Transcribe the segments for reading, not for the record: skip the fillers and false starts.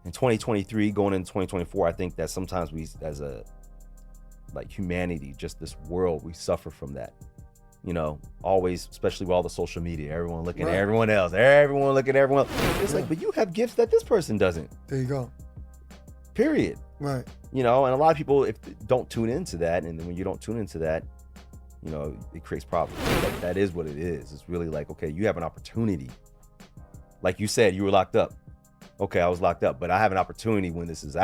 in 2023 going into 2024, I think that sometimes we, as a humanity, just this world, we suffer from that. Always, especially with all the social media, everyone looking at everyone else, everyone looking at everyone else. It's like, but you have gifts that this person doesn't. There you go. Period. Right. And a lot of people don't tune into that, and when you don't tune into that, it creates problems. That is what it is. It's really like, okay, you have an opportunity. Like you said, you were locked up. Okay, I was locked up, but I have an opportunity when this is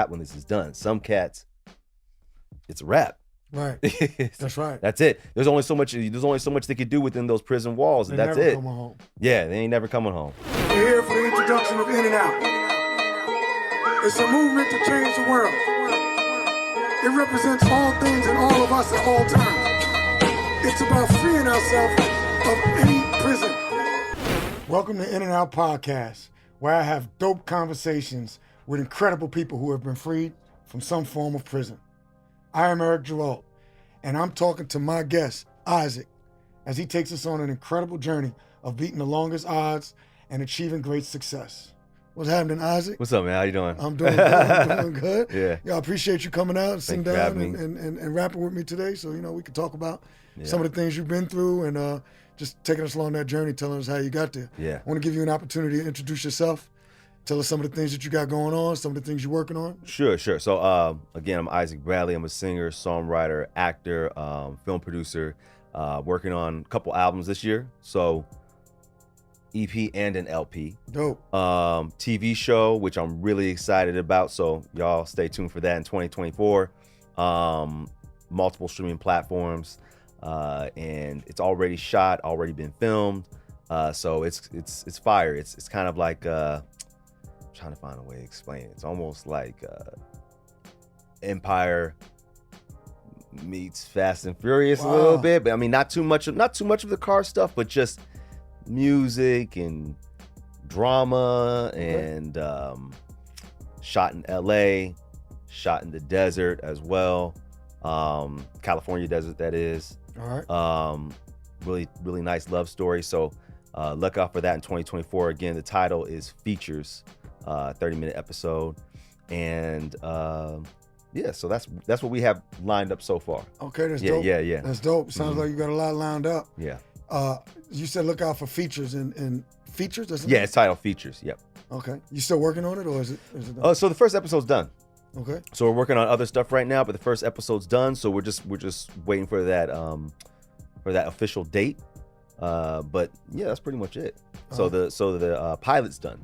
done. Some cats, it's a wrap. Right. That's right. That's it. There's only so much they could do within those prison walls, and that's it. Coming home. Yeah, they ain't never coming home. We're here for the introduction of In and Out. It's a movement to change the world. It represents all things and all of us at all times. It's about freeing ourselves of any prison. Welcome to In and Out Podcast, where I have dope conversations with incredible people who have been freed from some form of prison. I am Eric Gerald, and I'm talking to my guest, Isaac, as he takes us on an incredible journey of beating the longest odds and achieving great success. What's happening, Isaac? What's up, man? How you doing? I'm doing good. I'm doing good. Yeah. I appreciate you coming out and sitting Thanks for down having me. and rapping with me today so, we can talk about some of the things you've been through and just taking us along that journey, telling us how you got there. Yeah. I want to give you an opportunity to introduce yourself. Tell us some of the things that you got going on, some of the things you're working on. Sure. So, again, I'm Isaac Bradley. I'm a singer, songwriter, actor, film producer, working on a couple albums this year. So, EP and an LP. Dope. TV show, which I'm really excited about. So, y'all stay tuned for that in 2024. Multiple streaming platforms, and it's already shot, already been filmed. So it's fire. It's kind of like trying to find a way to explain it. It's almost like Empire meets Fast and Furious a little bit, but I mean not too much of the car stuff, but just music and drama and shot in LA, shot in the desert as well, California desert that is. All right. Really nice love story. So look out for that in 2024. Again, the title is Features. 30-minute episode, and so that's what we have lined up so far. Okay, that's dope. Yeah. That's dope. Sounds like you got a lot lined up. Yeah. You said look out for features and features. It's titled Features. Yep. Okay. You still working on it, or is it done? So the first episode's done. Okay. So we're working on other stuff right now, but the first episode's done. So we're just waiting for that official date. But yeah, that's pretty much it. So the pilot's done.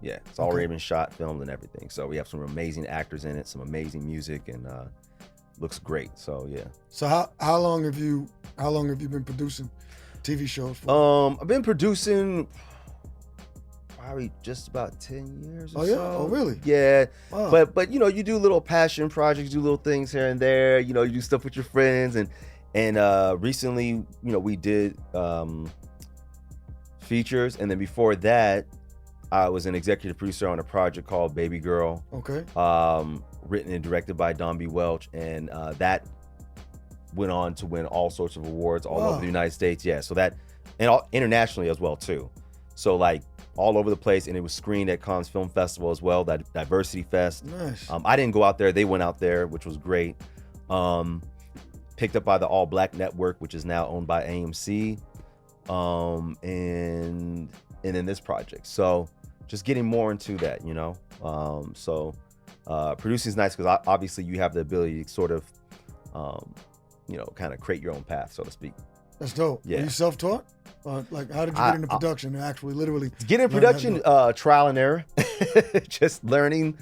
Yeah, it's already been shot, filmed, and everything. So we have some amazing actors in it, some amazing music, and looks great. So yeah. So how long have you been producing TV shows for? I've been producing probably just about 10 years or so. Oh really? Yeah. Wow. But you do little passion projects, do little things here and there. You do stuff with your friends, and recently, we did features, and then before that, I was an executive producer on a project called Baby Girl. Okay. Written and directed by Don B. Welch, and that went on to win all sorts of awards all over the United States. Yeah, so that, and internationally as well too. So like all over the place, and it was screened at Cannes Film Festival as well, that Diversity Fest. Nice. I didn't go out there; they went out there, which was great. Picked up by the All Black Network, which is now owned by AMC, and then this project. So just getting more into that, producing is nice because obviously you have the ability to sort of, kind of create your own path, so to speak. That's dope. Yeah. Are you self-taught? Like, how did you get into production and actually literally get in production? Trial and error, just learning,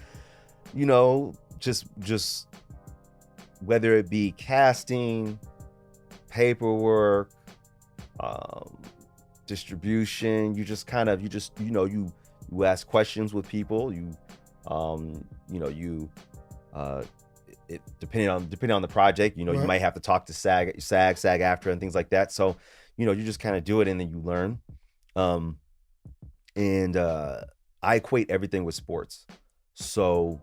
just whether it be casting, paperwork, distribution. You ask questions with people. Depending on the project, you might have to talk to SAG-AFTRA and things like that. So, you just kind of do it and then you learn. I equate everything with sports. So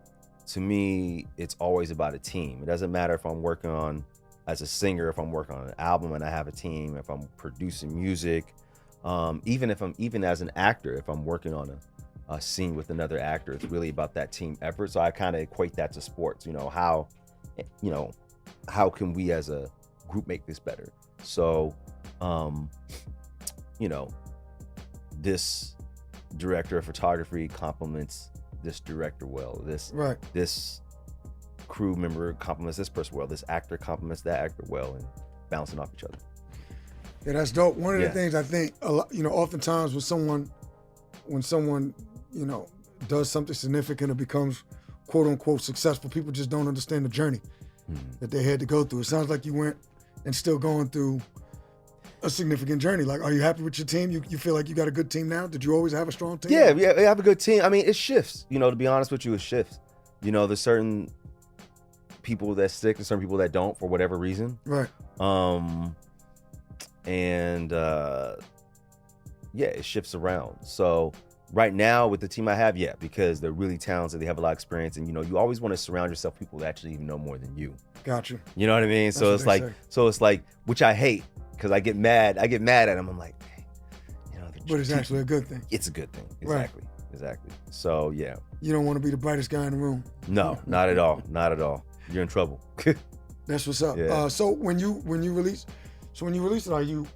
to me, it's always about a team. It doesn't matter if I'm working on as a singer, if I'm working on an album and I have a team, if I'm producing music, even as an actor, if I'm working on scene with another actor. It's really about that team effort. So I kind of equate that to sports. How can we as a group make this better? So, this director of photography compliments this director well. This crew member compliments this person well. This actor compliments that actor well, and bouncing off each other. Yeah, that's dope. One of the things I think, oftentimes when someone, does something significant or becomes quote unquote successful, people just don't understand the journey that they had to go through. It sounds like you went and still going through a significant journey. Like, are you happy with your team? You feel like you got a good team now? Did you always have a strong team? Yeah, we have a good team. I mean, it shifts. To be honest with you, it shifts. There's certain people that stick and certain people that don't for whatever reason. Right. It shifts around. So right now with the team I have, because they're really talented, they have a lot of experience, and you always want to surround yourself with people that actually even know more than you. Gotcha. You know what I mean? That's So it's like, which I hate, because I get mad at them. I'm like, but it's actually a good thing. It's a good thing. Exactly. Right. Exactly. So yeah. You don't want to be the brightest guy in the room. No, not at all. Not at all. You're in trouble. That's what's up. Yeah. So when you release it, are you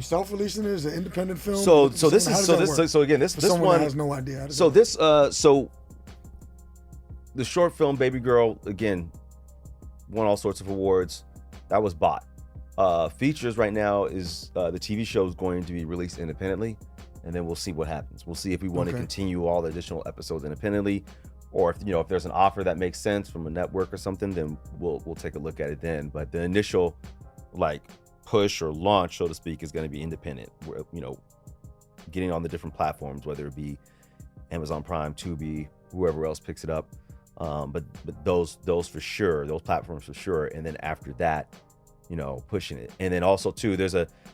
self-releasing it as an independent film? So again, this one has no idea. So the short film Baby Girl, again, won all sorts of awards. That was bought. Features right now is the TV show is going to be released independently, and then we'll see what happens. We'll see if we want to continue all the additional episodes independently, or if there's an offer that makes sense from a network or something, then we'll take a look at it then. But the initial push or launch, so to speak, is going to be independent. Where getting on the different platforms, whether it be Amazon Prime, Tubi, whoever else picks it up. But those for sure, those platforms for sure. And then after that, pushing it. And then also too,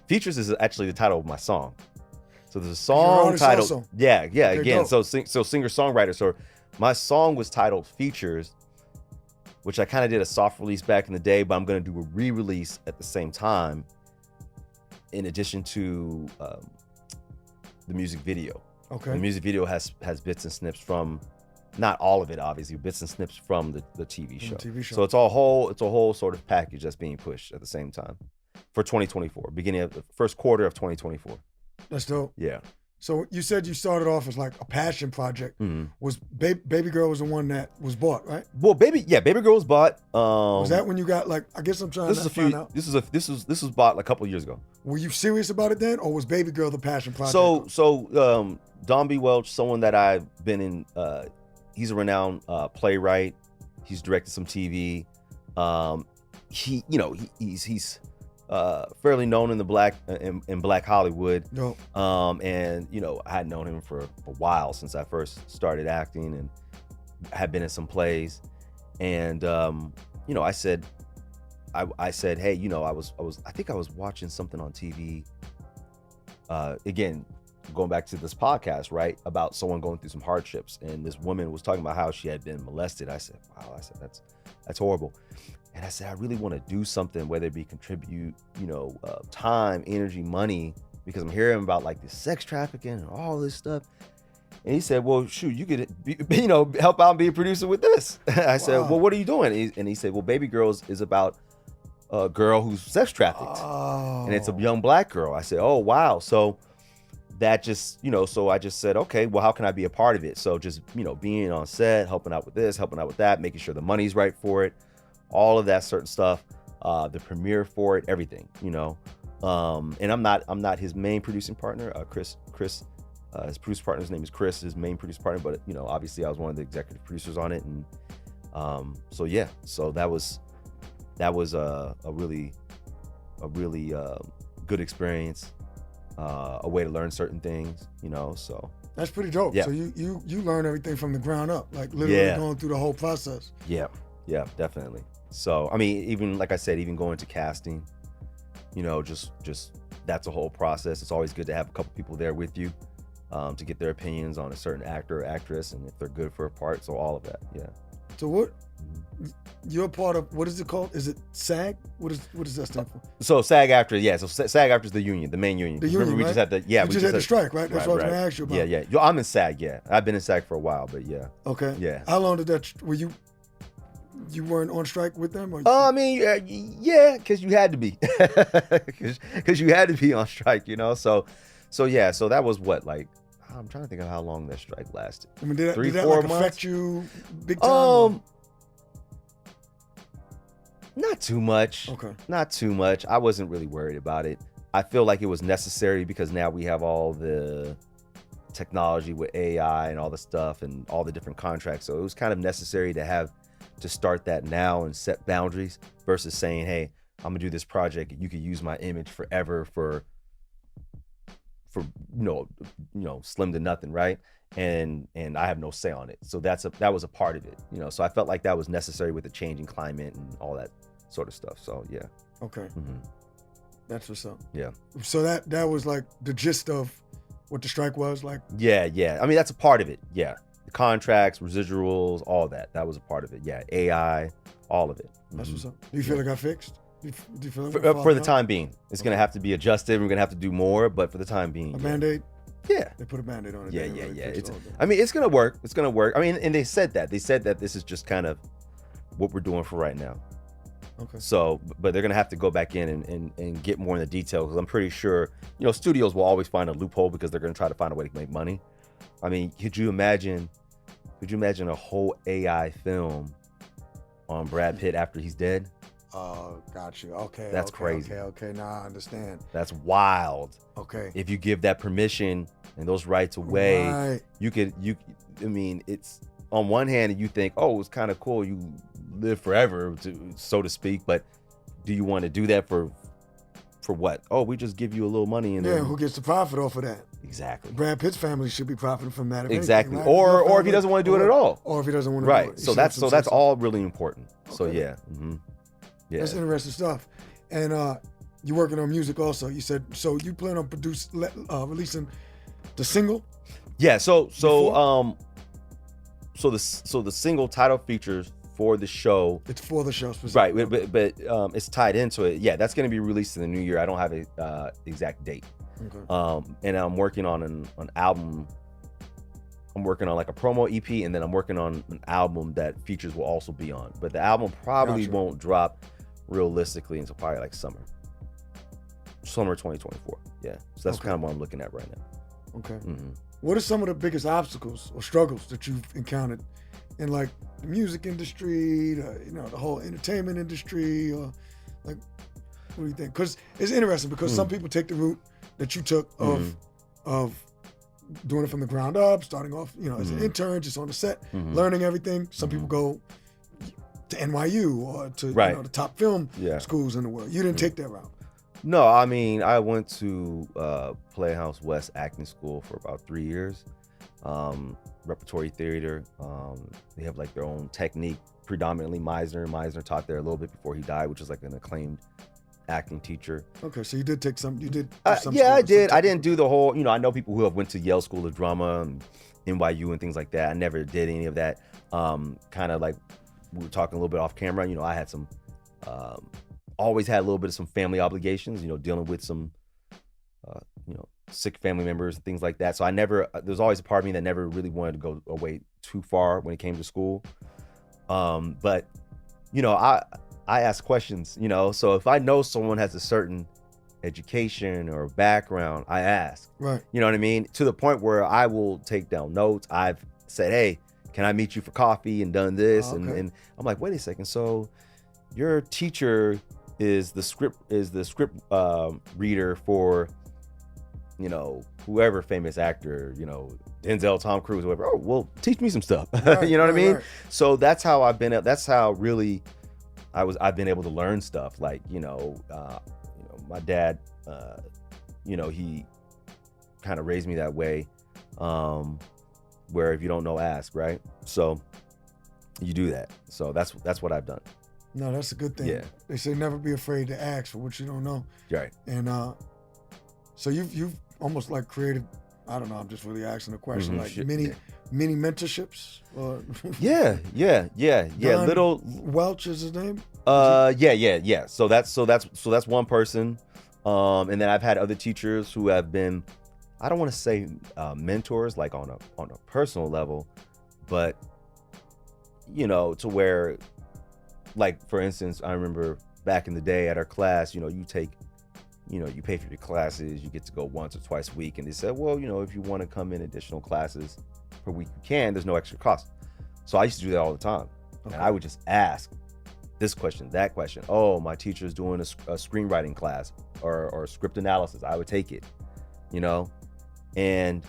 Features is actually the title of my song. So there's a song titled, also. Again, so singer-songwriter. So my song was titled Features, which I kind of did a soft release back in the day, but I'm going to do a re-release at the same time, in addition to the music video. Okay. The music video has bits and snips from, not all of it obviously, bits and snips from the TV show. So it's a whole sort of package that's being pushed at the same time for 2024, beginning of the first quarter of 2024. That's dope. Yeah. So you said you started off as like a passion project. Mm-hmm. Was Baby Girl was the one that was bought, right? Well, Baby Girl was bought. Was that when you got I guess I'm trying to find out. This was bought a couple of years ago. Were you serious about it then, or was Baby Girl the passion project? So Don B. Welch, someone that I've been in, he's a renowned playwright. He's directed some TV. He's fairly known in the Black Hollywood. No. And I had known him for a while, since I first started acting, and had been in some plays. And I said, hey, I think I was watching something on TV. Again, going back to this podcast, right, about someone going through some hardships, and this woman was talking about how she had been molested. I said, wow, that's horrible. And I said, I really want to do something, whether it be contribute, time, energy, money, because I'm hearing about this sex trafficking and all this stuff. And he said, well, shoot, you could, help out and be a producer with this. I said, well, what are you doing? And he said, well, Baby Girls is about a girl who's sex trafficked. Oh. And it's a young Black girl. I said, oh, wow. So that just, so I just said, okay, well, how can I be a part of it? So just, being on set, helping out with this, helping out with that, making sure the money's right for it, all of that certain stuff, the premiere for it, everything, and I'm not his main producing partner. Chris, his producer partner's name is Chris, his main producer partner, but obviously I was one of the executive producers on it. And so that was a really good experience, a way to learn certain things, so. That's pretty dope. Yeah. So you learn everything from the ground up, literally going through the whole process. Yeah, definitely. So, I mean, even like I said, even going to casting, just that's a whole process. It's always good to have a couple people there with you, to get their opinions on a certain actor or actress, and if they're good for a part. So all of that, yeah. So you're part of, what is it called? Is it SAG? What does that stand for? So SAG-AFTRA, yeah. So SAG-AFTRA is the union, the main union. The union, Remember, we right? just had the we just had the strike, right? That's what I was going to ask you about. Yeah, yeah. Yo, I'm in SAG, yeah. I've been in SAG for a while, but yeah. Okay. Yeah. How long did that? Were you weren't on strike with them? Or I mean, yeah, because you had to be, because you had to be on strike, you know. So yeah. So that was what, like, I'm trying to think of how long that strike lasted. I mean, did that 4 like, months? affect you big time? Not too much. Okay. Not too much. I wasn't really worried about it. I feel like it was necessary because now we have all the technology with AI and all the stuff and all the different contracts. So it was kind of necessary to start that now and set boundaries versus saying, hey, I'm gonna do this project. You could use my image forever for slim to nothing, right? And I have no say on it. So that was a part of it, you know. So I felt like that was necessary with the changing climate and all that sort of stuff. So yeah. Okay. Mm-hmm. That's what's up. Yeah. So that was like the gist of what the strike was like? Yeah. I mean, that's a part of it. Yeah. The contracts, residuals, all that. That was a part of it. Yeah. AI, all of it. That's what's up. Do you feel it got fixed? Do you feel for the time being? It's going to have to be adjusted. We're going to have to do more, but for the time being. A Band-Aid? Yeah. They put a Band-Aid on it. Yeah. I mean, it's going to work. It's going to work. I mean, and they said that. They said that this is just kind of what we're doing for right now. Okay. So, but they're going to have to go back in and get more in the detail because I'm pretty sure, you know, studios will always find a loophole because they're going to try to find a way to make money. I mean, could you imagine a whole AI film on Brad Pitt after he's dead? Oh, got you. Okay. That's crazy. Okay. Now I understand. That's wild. Okay. If you give that permission and those rights away, right. I mean, it's on one hand, you think, oh, it's kind of cool. You live forever, so to speak. But do you want to do that for what? Oh, we just give you a little money and then who gets the profit off of that? Exactly. Brad Pitt's family should be profiting from that. Exactly. Anything, right? Or if he doesn't want to do it at all. Or if he doesn't want to right. do it. So that's all really important. Okay. So yeah. Mm-hmm. Yeah. That's interesting stuff. And you're working on music also. You said so you plan on releasing the single? Yeah, so the single title features for the show. It's for the show specifically. Right, but it's tied into it. Yeah, that's going to be released in the new year. I don't have a exact date. Okay. And I'm working on an album. I'm working on like a promo EP, and then I'm working on an album that features will also be on. But the album probably won't drop realistically until probably like summer 2024. Yeah, so that's kind of what I'm looking at right now. Okay. Mm-hmm. What are some of the biggest obstacles or struggles that you've encountered in like the music industry, the whole entertainment industry, or like, what do you think? Because it's interesting because some people take the route that you took of doing it from the ground up, starting off, as an intern, just on the set, learning everything. Some people go to NYU or to the top film schools in the world. You didn't take that route. No, I mean, I went to Playhouse West acting school for about 3 years. Repertory theater. They have like their own technique, predominantly Meisner. Meisner taught there a little bit before he died, which is like an acclaimed acting teacher. Okay, so you did take some. You did. Yeah, I did. I didn't do the whole. I know people who have went to Yale School of Drama, and NYU, and things like that. I never did any of that. Kind of like we were talking a little bit off camera. I had some. Always had a little bit of some family obligations. Dealing with some. Sick family members and things like that. So there's always a part of me that never really wanted to go away too far when it came to school. But I ask questions, so if I know someone has a certain education or background, I ask. Right. You know what I mean? To the point where I will take down notes. I've said, hey, can I meet you for coffee, and done this? Oh, okay. And I'm like, wait a second. So your teacher is the script reader for whoever famous actor, Denzel, Tom Cruise, whoever. Oh, well, teach me some stuff. Right, you know what I mean? Right. So that's how I've been. That's how really I've been able to learn stuff. Like my dad, he kind of raised me that way, where if you don't know, ask, right? So you do that. So that's what I've done. No, that's a good thing. Yeah. They say never be afraid to ask for what you don't know. Right. And so you've almost like created I don't know. I'm just really asking a question. Mhm, Like shit, many yeah. mentorships. Or Yeah. Don Little. Welch is his name. Yeah. So that's one person. And then I've had other teachers who have been, I don't want to say mentors, like on a personal level, but to where, like for instance, I remember back in the day at our class, you pay for your classes, you get to go once or twice a week, and they said, well, if you want to come in additional classes per week, you can. There's no extra cost. So I used to do that all the time, and I would just ask this question, that question. Oh, my teacher's doing a screenwriting class or script analysis. I would take it, and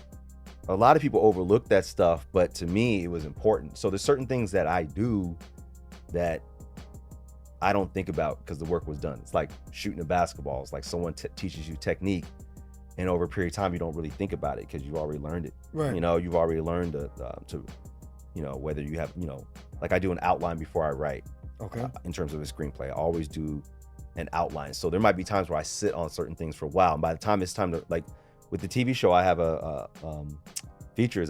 a lot of people overlook that stuff, but to me, it was important. So there's certain things that I do that I don't think about because the work was done. It's like shooting a basketball. It's like someone teaches you technique, and over a period of time, you don't really think about it because you've already learned it. Right. You've already learned to whether you have, like I do an outline before I write. Okay. In terms of a screenplay, I always do an outline. So there might be times where I sit on certain things for a while, and by the time it's time to, like with the TV show, I have a feature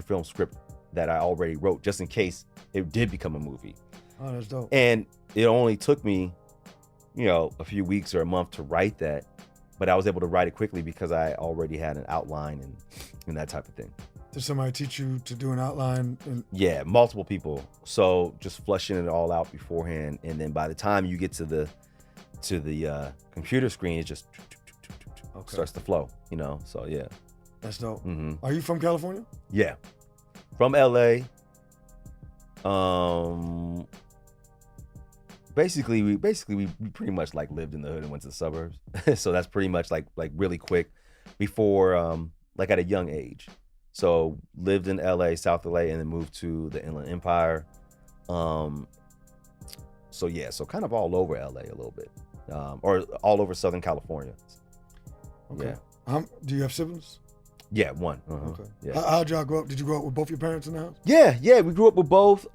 film script that I already wrote just in case it did become a movie. Oh, that's dope. And it only took me, a few weeks or a month to write that, but I was able to write it quickly because I already had an outline and that type of thing. Did somebody teach you to do an outline? Yeah, multiple people. So just flushing it all out beforehand, and then by the time you get to the computer screen, it just starts to flow. So yeah. That's dope. Mm-hmm. Are you from California? Yeah, from LA. Basically we pretty much like lived in the hood and went to the suburbs. So that's pretty much like really quick before like at a young age. So lived in LA, South LA, and then moved to the Inland Empire. So kind of all over LA a little bit, or all over Southern California. Okay. Yeah. Do you have siblings? Yeah, one. Okay. Yeah. How'd y'all grow up? Did you grow up with both your parents in the house? Yeah, we grew up with both.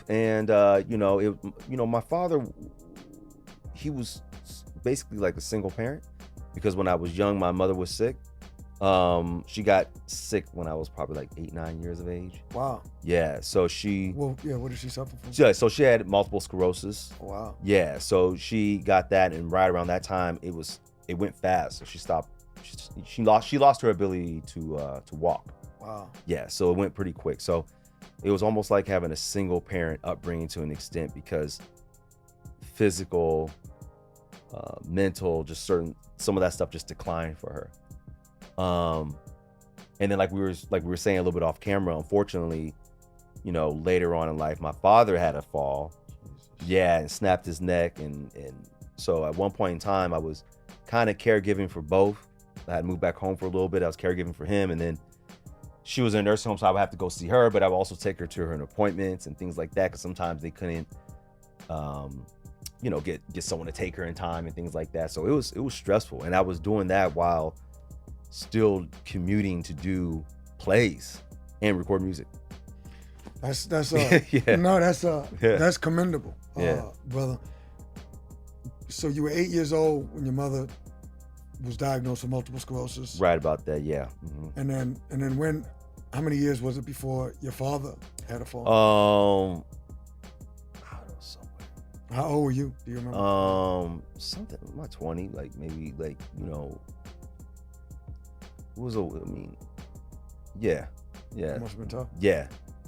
And my father, he was basically like a single parent because when I was young, my mother was sick. She got sick when I was probably like 8-9 years of age. Wow. Yeah, so she. Well, yeah. What did she suffer from? Yeah, so she had multiple sclerosis. Oh, wow. Yeah, so she got that, and right around that time, it went fast. So she stopped. She lost her ability to walk. Wow. Yeah, so it went pretty quick. So it was almost like having a single parent upbringing to an extent because physical, mental, just some of that stuff just declined for her. And then like we were saying a little bit off camera, unfortunately, later on in life, my father had a fall. Jesus. Yeah, and snapped his neck. And so at one point in time, I was kind of caregiving for both. I had moved back home for a little bit. I was caregiving for him. And then she was in a nursing home, so I would have to go see her, but I would also take her to her appointments and things like that because sometimes they couldn't, get someone to take her in time and things like that. So it was stressful. And I was doing that while still commuting to do plays and record music. That's yeah. No, that's commendable, yeah. Brother. So you were 8 years old when your mother was diagnosed with multiple sclerosis. Right about that, yeah. Mm-hmm. And then how many years was it before your father had a fall? I don't know, somewhere. How old were you? Do you remember? Something, my 20, like maybe like, yeah. It must have been tough. Yeah.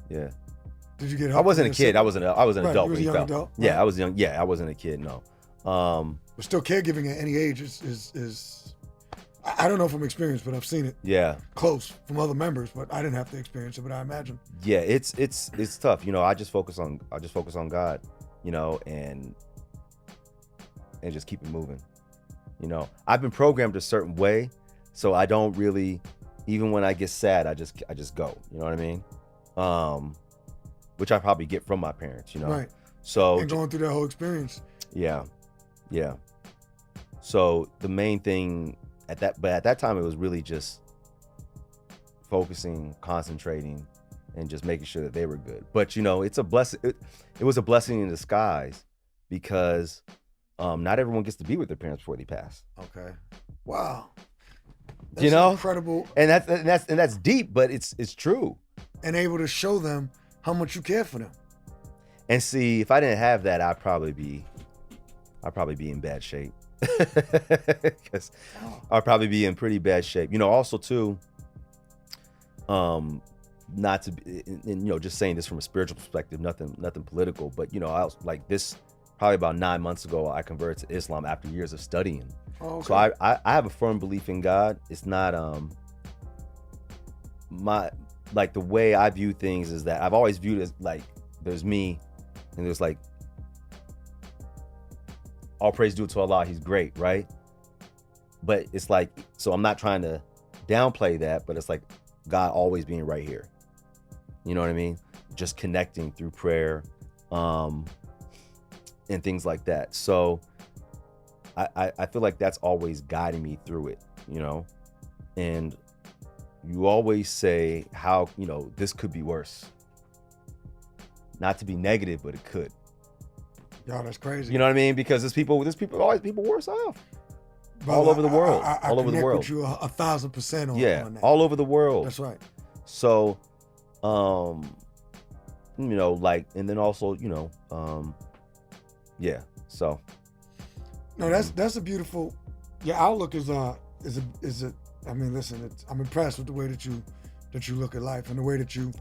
Did you get help? I wasn't a kid. I was an adult. You was a young adult? Yeah, right. I was young. Yeah, I wasn't a kid. No. But still, caregiving at any age is I don't know from experience, but I've seen it. Yeah. Close from other members, but I didn't have to experience it. But I imagine. Yeah, it's tough. I just focus on God, and just keep it moving. I've been programmed a certain way, so I don't really, even when I get sad, I just go. You know what I mean? Which I probably get from my parents. Right. So and going through that whole experience. Yeah. So the main thing at that time, it was really just focusing, concentrating, and just making sure that they were good. But it's a blessing. It was a blessing in disguise because not everyone gets to be with their parents before they pass. Okay. Wow. You know, incredible. And that's deep, but it's true. And able to show them how much you care for them. And see, if I didn't have that, I'd probably be in bad shape. Because I'd probably be in pretty bad shape. You know, also too, not to be, and, you know, just saying this from a spiritual perspective, nothing political, but you know, I was like this probably about 9 months ago, I converted to Islam after years of studying. Oh, okay. So I have a firm belief in God. It's not the way I view things is that I've always viewed it as like there's me and there's like all praise due to Allah, he's great, right? But it's like, so I'm not trying to downplay that, but it's like God always being right here. You know what I mean? Just connecting through prayer and things like that. So I feel like that's always guiding me through it, you know? And you always say how, you know, this could be worse. Not to be negative, but it could. Yo, that's crazy. You know what I mean? Because there's always people worse off. Brother, all over the world. I all over the world. With you 1,000% on that. All over the world. That's right. So, you know, like, and then also, you know, yeah. So. No, that's a beautiful. Your outlook is a. I mean, listen, I'm impressed with the way that you look at life and the way that you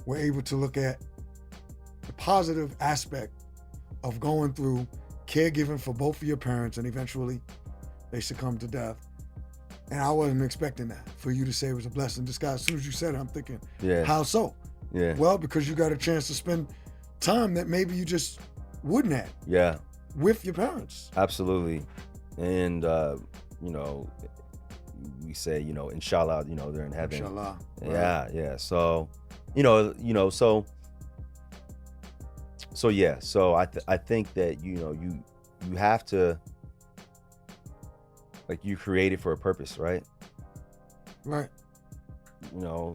were able to look at the positive aspect of going through caregiving for both of your parents, and eventually they succumbed to death. And I wasn't expecting that, for you to say it was a blessing in disguise. As soon as you said it, I'm thinking, how so? Yeah. Well, because you got a chance to spend time that maybe you just wouldn't have. Yeah. With your parents. Absolutely. And, you know, we say, you know, inshallah, you know, they're in heaven. Inshallah. Yeah, right. Yeah. So, you know, so yeah. So I think that, you know, you have to, like, you created for a purpose, right? Right. You know,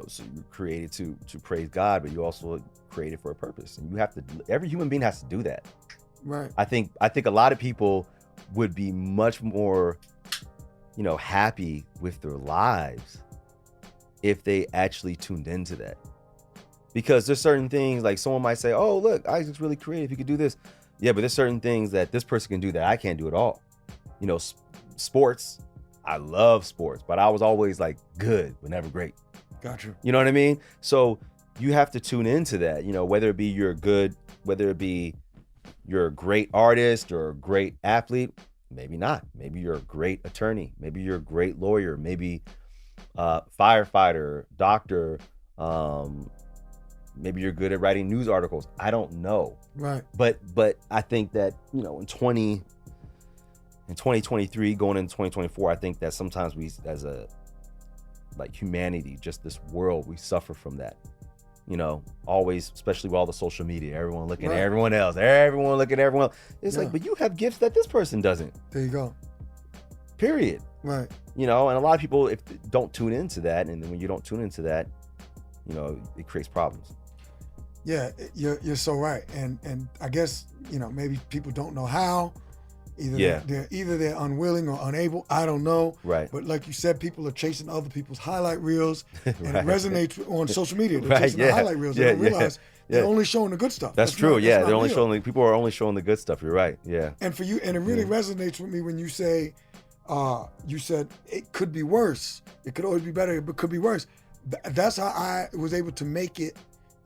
so you're created to praise God, but you also created for a purpose, and you have to. Every human being has to do that. Right. I think a lot of people would be much more, you know, happy with their lives if they actually tuned into that. Because there's certain things, like someone might say, "Oh, look, Isaac's really creative. He could do this." Yeah, but there's certain things that this person can do that I can't do at all. You know, sports. I love sports, but I was always like good, but never great. Gotcha. You know what I mean? So you have to tune into that, you know, whether it be you're a great artist or a great athlete, maybe not. Maybe you're a great attorney. Maybe you're a great lawyer. Maybe firefighter, doctor. Maybe you're good at writing news articles. I don't know. Right. But I think that, you know, in 2023 going into 2024, I think that sometimes we, as a, like, humanity, just this world, we suffer from that. You know, always, especially with all the social media, everyone looking at everyone else. Everyone looking at everyone else. It's like, but you have gifts that this person doesn't. There you go. Period. Right. You know, and a lot of people, if don't tune into that, and when you don't tune into that, you know, it creates problems. Yeah, you're so right. And I guess, you know, maybe people don't know how. Either they're unwilling or unable. I don't know. Right. But like you said, people are chasing other people's highlight reels, and Right. it resonates on social media. They're Right, chasing the highlight reels. They don't realize they're only showing the good stuff. That's true. Not They're only real. showing. People are only showing the good stuff. You're right. Yeah. And for you, and it really resonates with me when you say, you said it could be worse. It could always be better, but could be worse. That's how I was able to make it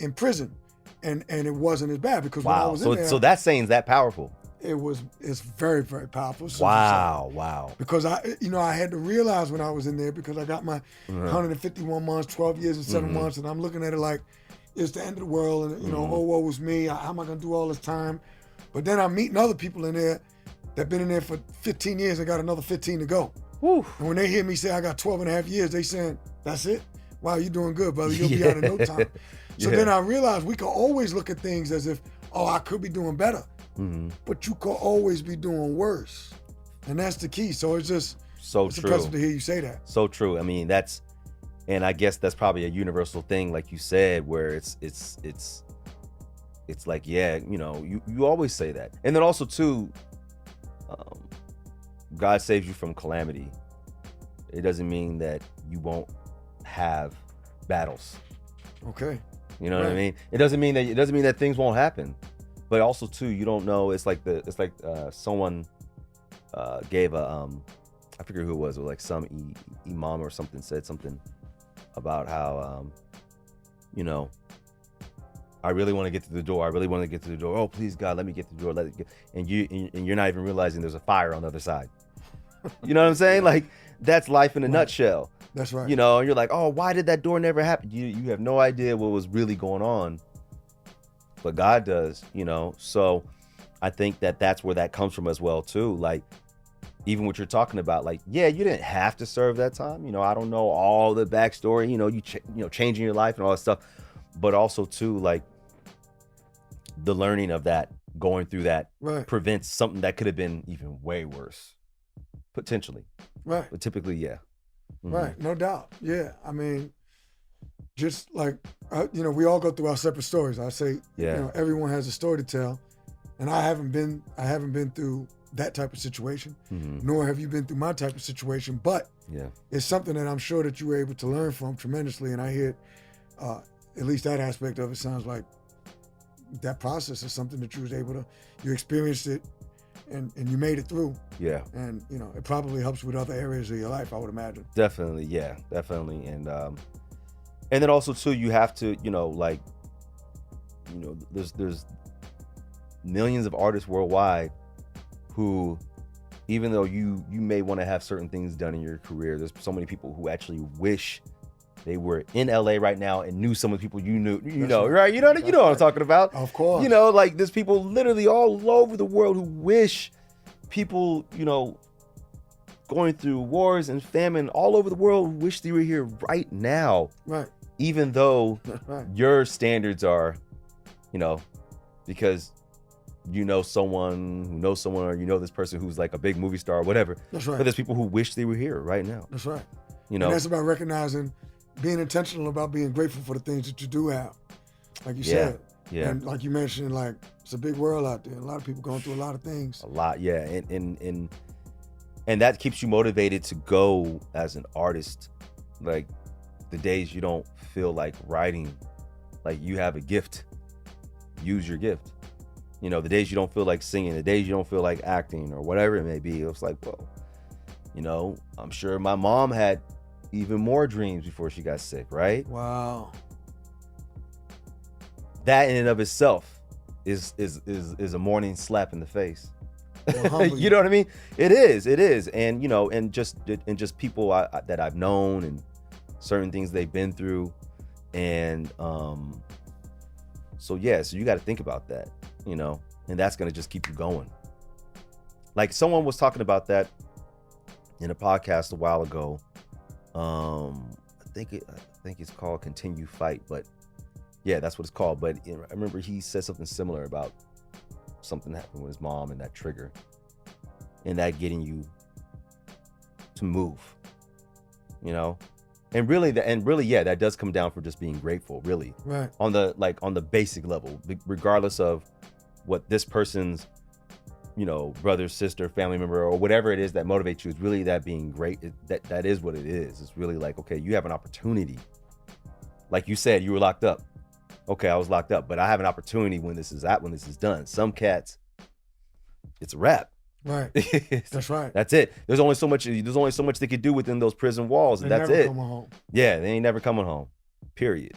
in prison, and it wasn't as bad because when I was in there, so that saying's that powerful. It's very, very powerful. Wow. Because I had to realize when I was in there, because I got my 151 months, 12 years and 7 months, and I'm looking at it like it's the end of the world, and oh, woe was me. How am I gonna do all this time? But then I'm meeting other people in there that been in there for 15 years and got another 15 to go. Whew. And when they hear me say I got 12 and a half years, they saying, that's it? Wow, you're doing good, brother. You'll be out in no time. So then I realized we can always look at things as if, oh, I could be doing better. But you could always be doing worse. And that's the key. So it's just it's impressive to hear you say that. So true. I mean, and I guess that's probably a universal thing, like you said, where it's like, yeah, you know, you always say that. And then also too, God saves you from calamity, it doesn't mean that you won't have battles. Okay. You know what I mean? It doesn't mean that things won't happen, but also too, you don't know. It's like someone gave a I forget who it was like some imam or something said something about how I really want to get to the door. I really want to get to the door. Oh, please God, let me get to the door. Let it get. And you're not even realizing there's a fire on the other side. You know what I'm saying? Like, that's life in a nutshell. That's right. You know, you're like, oh, why did that door never happen? You have no idea what was really going on, but God does. You know, so I think that's where that comes from as well too. Like, even what you're talking about, like, yeah, you didn't have to serve that time. You know, I don't know all the backstory. You know, changing your life and all that stuff, but also too, like, the learning of that, going through that, prevents something that could have been even way worse, potentially. Right. But typically, yeah. Mm-hmm. Right, no doubt. Yeah, I mean, just like, we all go through our separate stories. I say, everyone has a story to tell, and I haven't been through that type of situation, nor have you been through my type of situation, but it's something that I'm sure that you were able to learn from tremendously, and I hear, at least that aspect of it sounds like that process is something that you experienced it, and you made it through. Yeah. And, it probably helps with other areas of your life, I would imagine. Definitely, yeah, definitely. And then also too, you have to, there's millions of artists worldwide who, even though you may want to have certain things done in your career, there's so many people who actually wish they were in LA right now and knew some of the people you know, right? You know what I'm talking about? Of course. Like, there's people literally all over the world who wish people, going through wars and famine all over the world, wish they were here right now. Right. Even though your standards are, because someone who knows someone, or this person who's like a big movie star or whatever. That's right. But there's people who wish they were here right now. That's right. And that's about recognizing, being intentional about being grateful for the things that you do have, like you said. Yeah. And like you mentioned, like, it's a big world out there. A lot of people going through a lot of things. A lot, yeah. And that keeps you motivated to go as an artist. Like, the days you don't feel like writing, like, you have a gift, use your gift. The days you don't feel like singing, the days you don't feel like acting or whatever it may be, it's like, well, I'm sure my mom had even more dreams before she got sick, right? Wow. That in and of itself is a morning slap in the face. You know what I mean? It is. And and just people that I've known, and certain things they've been through, and so you got to think about that, and that's gonna just keep you going. Like, someone was talking about that in a podcast a while ago. I think it's called Continue Fight, but yeah, that's what it's called. But I remember he said something similar about something happened with his mom and that trigger, and that getting you to move, and really, that does come down for just being grateful, really, right? On the basic level, regardless of what this person's, brother, sister, family member, or whatever it is that motivates you, is really that being great. That is what it is. It's really like, okay, you have an opportunity. Like you said, you were locked up. Okay, I was locked up, but I have an opportunity when this is done. Some cats, it's a wrap. Right. That's right. That's it. There's only so much they could do within those prison walls, and that's it. Coming home. Yeah, they ain't never coming home. Period.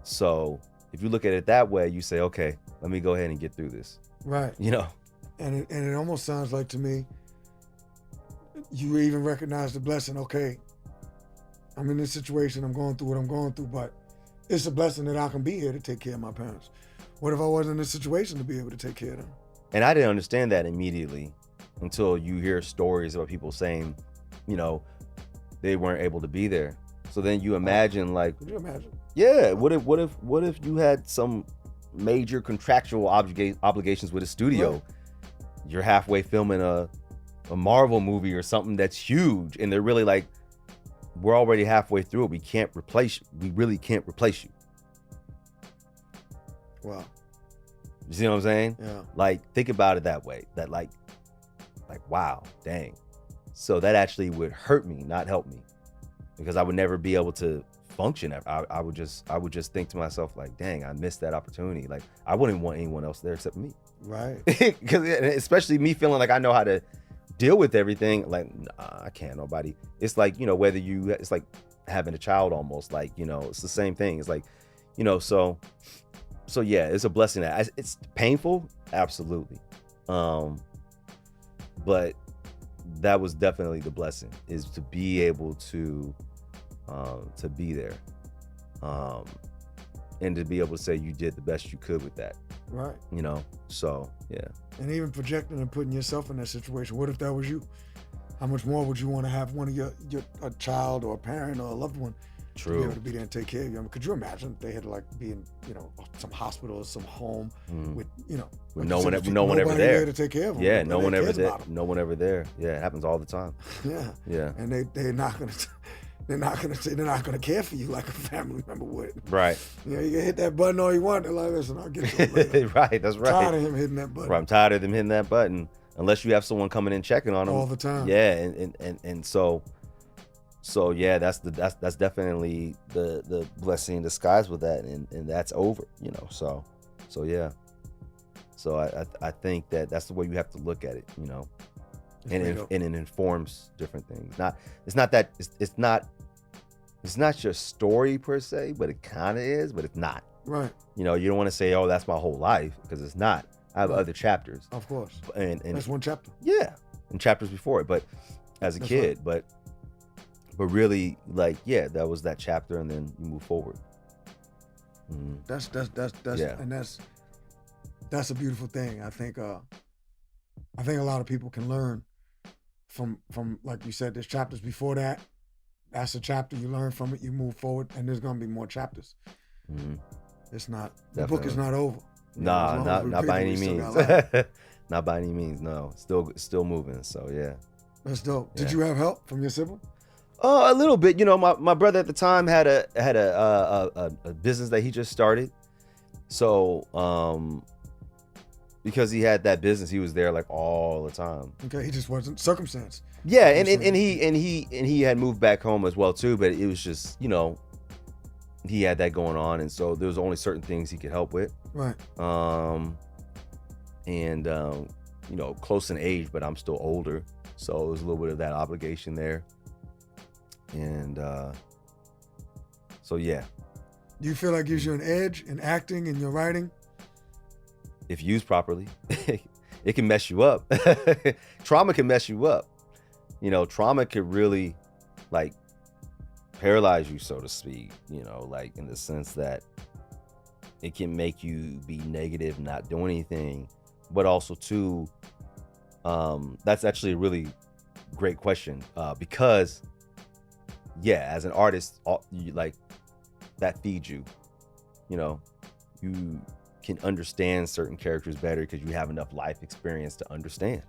So if you look at it that way, you say, okay, let me go ahead and get through this. Right. And it almost sounds like, to me, you even recognize the blessing. Okay, I'm in this situation, I'm going through what I'm going through, but it's a blessing that I can be here to take care of my parents. What if I wasn't in this situation to be able to take care of them? And I didn't understand that immediately until you hear stories about people saying, they weren't able to be there. So then you imagine, like, could you imagine? Yeah, what if you had some major contractual obligations with a studio? Right. You're halfway filming a Marvel movie or something that's huge, and they're really like, we're already halfway through it. We really can't replace you. Wow. You see what I'm saying? Yeah. Like, think about it that way. That, like, like, wow, dang. So that actually would hurt me, not help me, because I would never be able to function. I would just think to myself like, dang, I missed that opportunity. Like I wouldn't want anyone else there except me. Right. Because especially me feeling like I know how to deal with everything. Like, nah, I can't. Nobody. It's like, it's like having a child almost. Like, it's the same thing. It's like, so yeah, it's a blessing. It's painful, absolutely. But that was definitely the blessing, is to be able to be there, and to be able to say you did the best you could with that. Right. So yeah. And even projecting and putting yourself in that situation. What if that was you? How much more would you want to have one of a child or a parent or a loved one to be able to be there and take care of you? I mean, could you imagine if they had to like be in, some hospital or some home with, with no one ever there to take care of them. Yeah, no one ever there. No one ever there. Yeah, it happens all the time. Yeah. Yeah. And they're not gonna care for you like a family member would. Right. You can hit that button all you want. They're like, listen, I'll get you later. Right. That's right. I'm tired of him hitting that button. Right, I'm tired of them hitting that button. Unless you have someone coming in checking on them all the time. Yeah, and so yeah, that's definitely the blessing in disguise with that, and that's over. So yeah. So I think that's the way you have to look at it. And it informs different things. It's not your story per se, but it kind of is, but it's not. Right. You don't want to say, oh, that's my whole life, because it's not. I have other chapters. Of course. And that's one chapter. Yeah, and chapters before it, but as a kid, right. but really, like, yeah, that was that chapter, and then you move forward. Mm. That's yeah. And that's a beautiful thing. I think a lot of people can learn from like you said, there's chapters before that. That's a chapter, you learn from it, you move forward, and there's gonna be more chapters. Mm-hmm. It's not the book is not over. Nah, not by any means. Not by any means. No, still moving. So yeah. That's dope. Did you have help from your sibling? A little bit. My brother at the time had a business that he just started. So because he had that business, he was there like all the time. Okay, he just wasn't circumstance. Yeah, and he had moved back home as well too, but it was just, he had that going on, and so there was only certain things he could help with. Right. And close in age, but I'm still older, so it was a little bit of that obligation there. And so yeah. Do you feel like it gives you an edge in acting and your writing? If used properly, it can mess you up. Trauma can mess you up. Trauma could really like paralyze you, so to speak, like in the sense that it can make you be negative, not do anything. But also too, that's actually a really great question, because yeah, as an artist, like that feeds you. You can understand certain characters better because you have enough life experience to understand.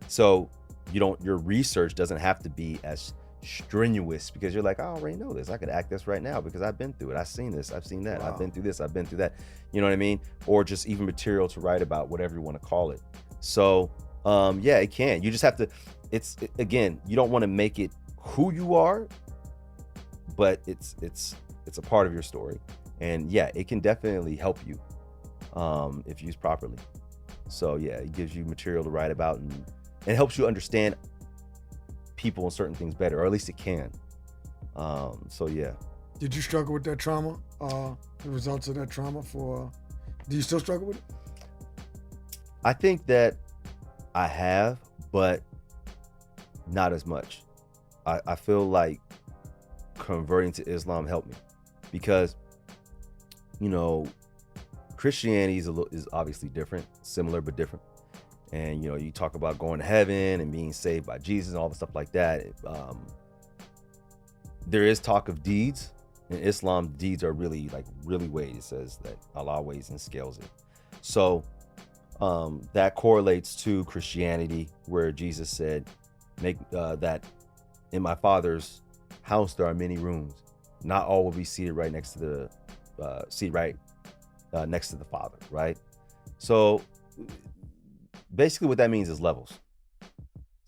So your research doesn't have to be as strenuous, because you're like, I already know this. I could act this right now because I've been through it. I've seen this. I've seen that. Wow. I've been through this. I've been through that. You know what I mean? Or just even material to write about, whatever you want to call it. So yeah, it can. You just have to. Again, you don't want to make it who you are, but it's a part of your story, and yeah, it can definitely help you if used properly. So yeah, it gives you material to write about, and it helps you understand people and certain things better, or at least it can. So yeah. Did you struggle with that trauma? The results of that trauma do you still struggle with it? I think that I have, but not as much. I feel like converting to Islam helped me, because Christianity is obviously different, similar but different. And you talk about going to heaven and being saved by Jesus and all the stuff like that. There is talk of deeds. In Islam, deeds are really weighed. It says that Allah weighs and scales it. So that correlates to Christianity, where Jesus said, "Make that in my Father's house there are many rooms. Not all will be seated right next to the next to the Father." Right. So basically what that means is levels.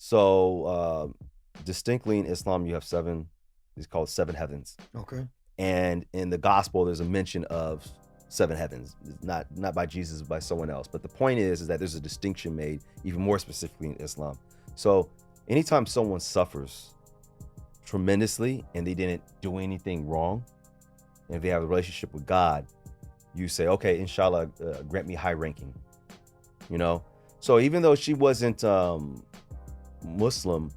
So distinctly in Islam, you have seven. It's called seven heavens. Okay. And in the gospel, there's a mention of seven heavens, not by Jesus, but by someone else. But the point is that there's a distinction made even more specifically in Islam. So anytime someone suffers tremendously and they didn't do anything wrong, and if they have a relationship with God, you say, okay, inshallah, grant me high ranking, you know? So even though she wasn't Muslim,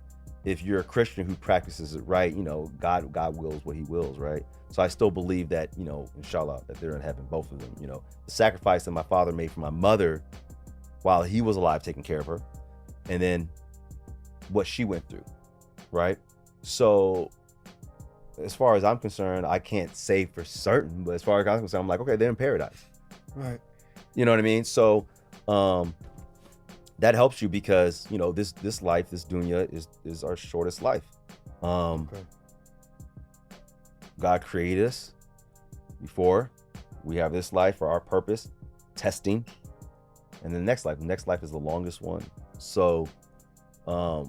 if you're a Christian who practices it right, you know, God wills what he wills, right? So I still believe that, you know, inshallah, that they're in heaven, both of them, you know. The sacrifice that my father made for my mother while he was alive, taking care of her, and then what she went through, right? So as far as I'm concerned, I can't say for certain, but as far as I'm concerned, I'm like, okay, they're in paradise. Right. You know what I mean? So that helps you because, you know, this life, this dunya is our shortest life. Okay. God created us before. We have this life for our purpose, testing, and the next life. The next life is the longest one. So, so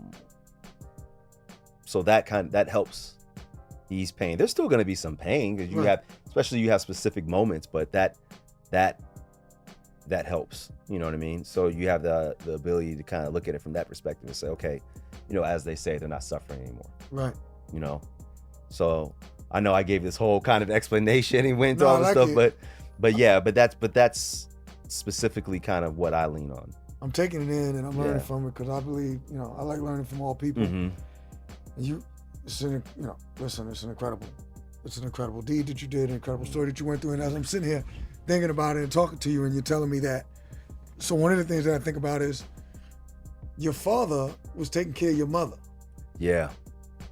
that helps ease pain. There's still going to be some pain because you have, especially you have specific moments, but that helps. You know what I mean? So you have the ability to kind of look at it from that perspective and say, okay, you know, as they say, they're not suffering anymore. Right. You know, so I know I gave this whole kind of explanation and went into all this stuff, but that's specifically kind of what I lean on. I'm taking it in and I'm learning from it because I believe, you know, I like learning from all people. Mm-hmm. And it's an incredible deed that you did, an incredible story that you went through. And as I'm sitting here thinking about it and talking to you and you're telling me that, so one of the things that I think about is your father was taking care of your mother. Yeah.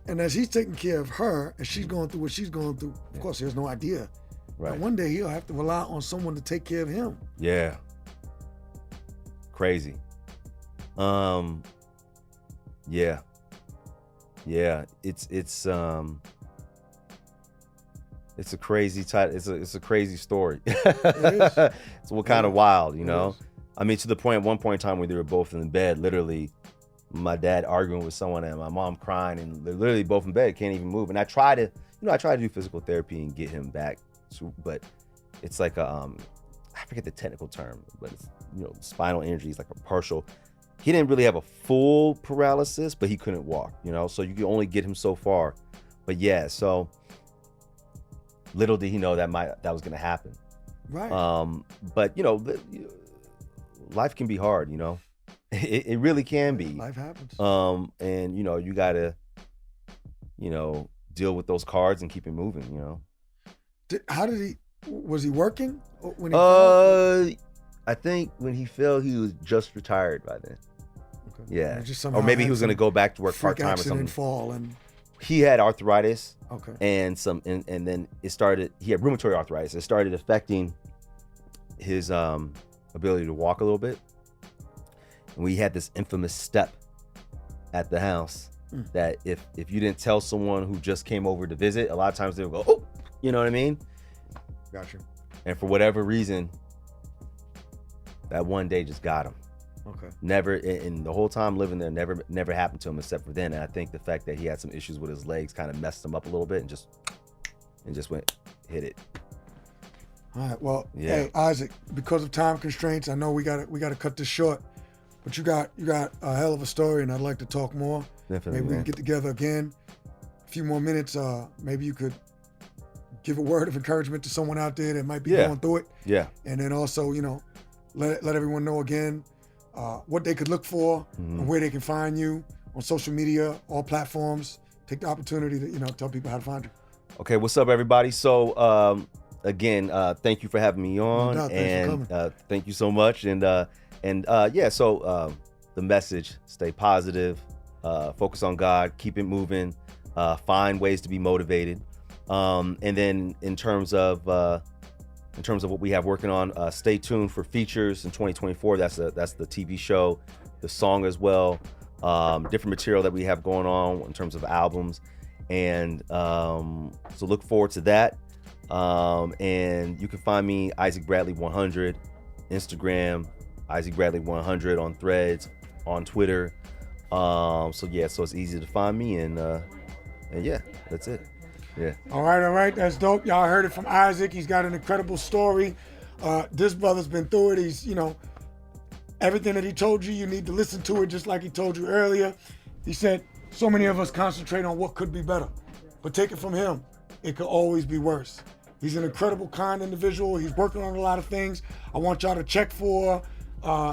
And as he's taking care of her and she's going through what she's going through, of course, he has no idea. Right. And one day he'll have to rely on someone to take care of him. Yeah. Crazy. Yeah. Yeah. It's a crazy it's a crazy story. It is. It's what kind of wild, you know? I mean, to the point at one point in time where they were both in bed, literally my dad arguing with someone and my mom crying, and they're literally both in bed, can't even move. And I try to do physical therapy and get him back to, but it's like I forget the technical term, but it's, you know, spinal injury is like a partial. He didn't really have a full paralysis, but he couldn't walk, you know, so you can only get him so far. But yeah, so little did he know that was going to happen. Right. But you know, life can be hard, you know. It really can be. Life happens. And you know, you gotta, you know, deal with those cards and keep it moving, you know. Was he working when he fell? I think when he fell, he was just retired by then. Okay. Yeah. Or maybe he was gonna go back to work part-time or something. Fall and he had arthritis. Okay. And and then he had rheumatoid arthritis. It started affecting his ability to walk a little bit. And we had this infamous step at the house that if you didn't tell someone who just came over to visit, a lot of times they would go, oh, you know what I mean? Gotcha. And for whatever reason, that one day just got him. Okay. Never, and the whole time living there, never happened to him except for then. And I think the fact that he had some issues with his legs kind of messed him up a little bit and just hit it. All right. Well, hey, Isaac, because of time constraints, I know we got to cut this short. But you got a hell of a story, and I'd like to talk more. Definitely. Maybe we can get together again. A few more minutes. Maybe you could give a word of encouragement to someone out there that might be going through it. Yeah. And then also, you know, let everyone know again what they could look for and where they can find you on social media, all platforms. Take the opportunity to, you know, tell people how to find you. Okay. What's up, everybody? So again, thank you for having me on, No doubt. Thanks for coming. Thank you so much. So the message: stay positive, focus on God, keep it moving, find ways to be motivated. And then in terms of what we have working on, stay tuned for features in 2024. That's the TV show, the song as well, different material that we have going on in terms of albums, and so look forward to that. And you can find me Isaac Bradley 100, Instagram. Isaac Bradley 100 on Threads, on Twitter. So it's easy to find me, and yeah, that's it. Yeah. All right, that's dope. Y'all heard it from Isaac. He's got an incredible story. This brother's been through it. He's, everything that he told you, you need to listen to it, just like he told you earlier. He said, so many of us concentrate on what could be better, but take it from him, it could always be worse. He's an incredible, kind individual. He's working on a lot of things. I want y'all to check for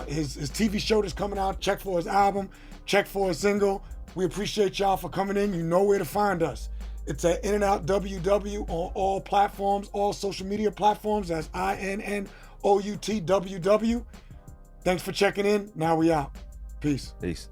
his TV show that's coming out, check for his album, check for his single. We appreciate y'all for coming in. You know where to find us. It's at In and Out WW on all platforms, all social media platforms. That's INNOUTWW. Thanks for checking in. Now we out. Peace. Peace.